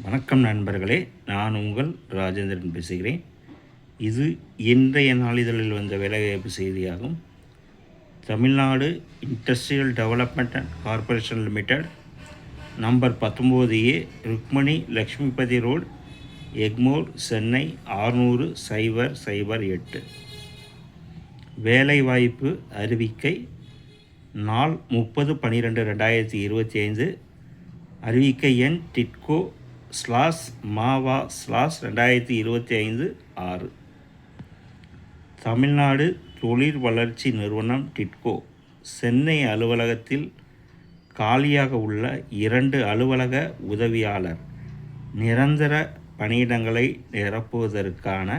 வணக்கம் நண்பர்களே, நான் உங்கள் ராஜேந்திரன் பேசுகிறேன். இது இன்றைய நாளிதழில் வந்த வேலைவாய்ப்பு செய்தியாகும். Tamil Nadu industrial development and corporation limited, number 19A, Rukmani Lakshmipathi road, Egmore, Chennai 600,008. வேலைவாய்ப்பு அறிவிக்கை நாள் 30/12/2025. அறிவிக்கை எண் TIDCO/MAVA/2025 6. தமிழ்நாடு தொழில் வளர்ச்சி நிறுவனம் டிட்கோ சென்னை அலுவலகத்தில் காலியாக உள்ள 2 அலுவலக உதவியாளர் நிரந்தர பணியிடங்களை நிரப்புவதற்கான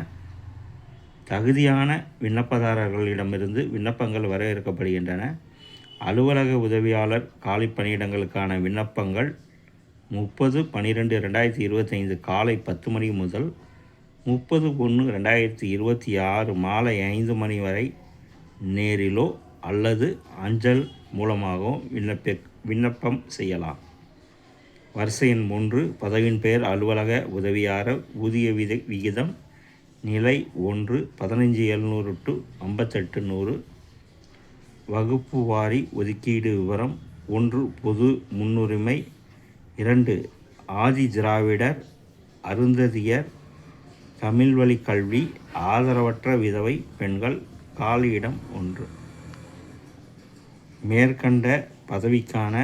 தகுதியான விண்ணப்பதாரர்களிடமிருந்து விண்ணப்பங்கள் வரவேற்கப்படுகின்றன. அலுவலக உதவியாளர் காலி பணியிடங்களுக்கான விண்ணப்பங்கள் 30/12/2025 காலை 10 மணி முதல் 30/1/2026 மாலை 5 மணி வரை நேரிலோ அல்லது அஞ்சல் மூலமாகவும் விண்ணப்பம் செய்யலாம். வரிசை எண் 3. பதவியின் பெயர் அலுவலக உதவியாளர். ஊதிய விகிதம் நிலை 1 15,700 to 58,100. வகுப்பு வாரி ஒதுக்கீடு விவரம்: 1 பொது முன்னுரிமை, 2 ஆதி திராவிடர், அருந்ததியர், தமிழ் வழி கல்வி, ஆதரவற்ற விதவை பெண்கள். காலியிடம் 1. மேற்கண்ட பதவிக்கான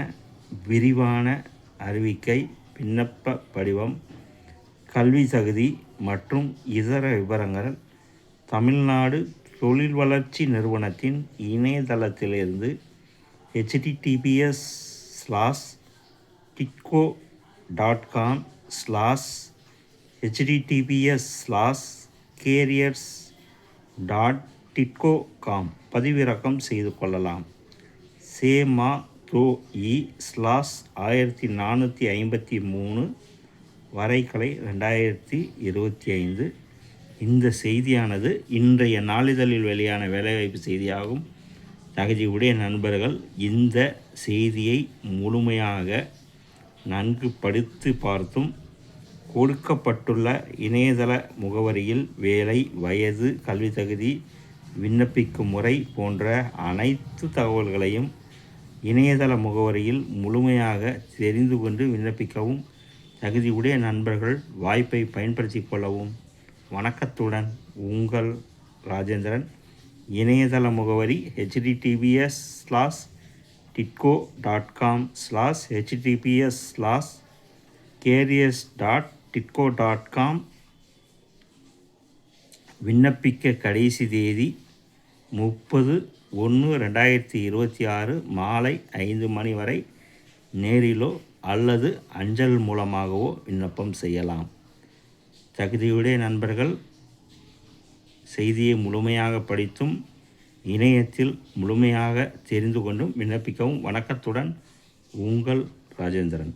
விரிவான அறிவிக்கை, விண்ணப்ப படிவம், கல்வி தகுதி மற்றும் இதர விவரங்கள் தமிழ்நாடு தொழில் வளர்ச்சி நிறுவனத்தின் இணையதளத்திலிருந்து https://careers.titco.com பதிவிறக்கம் செய்து கொள்ளலாம். CMATOE/1453 வரைகலை 2025. இந்த செய்தியானது இன்றைய நாளிதழில் வெளியான வேலைவாய்ப்பு செய்தியாகும். தகுதியுடைய நண்பர்கள் இந்த செய்தியை முழுமையாக நன்கு படித்து பார்த்தும் கொடுக்கப்பட்டுள்ள இணையதள முகவரியில் வேலை, வயது, கல்வி தகுதி, விண்ணப்பிக்கும் முறை போன்ற அனைத்து தகவல்களையும் இணையதள முகவரியில் முழுமையாக தெரிந்து கொண்டு விண்ணப்பிக்கவும். தகுதியுடைய நண்பர்கள் வாய்ப்பை பயன்படுத்தி கொள்ளவும். வணக்கத்துடன் உங்கள் ராஜேந்திரன். இணையதள முகவரி https://careers.titco.com. விண்ணப்பிக்க கடைசி தேதி 30/1/2026 மாலை 5 மணி வரை நேரிலோ அல்லது அஞ்சல் மூலமாகவோ விண்ணப்பம் செய்யலாம். தகுதியுடைய நண்பர்கள் செய்தியை முழுமையாக படித்தும் இணையத்தில் முழுமையாக தெரிந்து கொண்டும் விண்ணப்பிக்கவும். வணக்கத்துடன் உங்கள் ராஜேந்திரன்.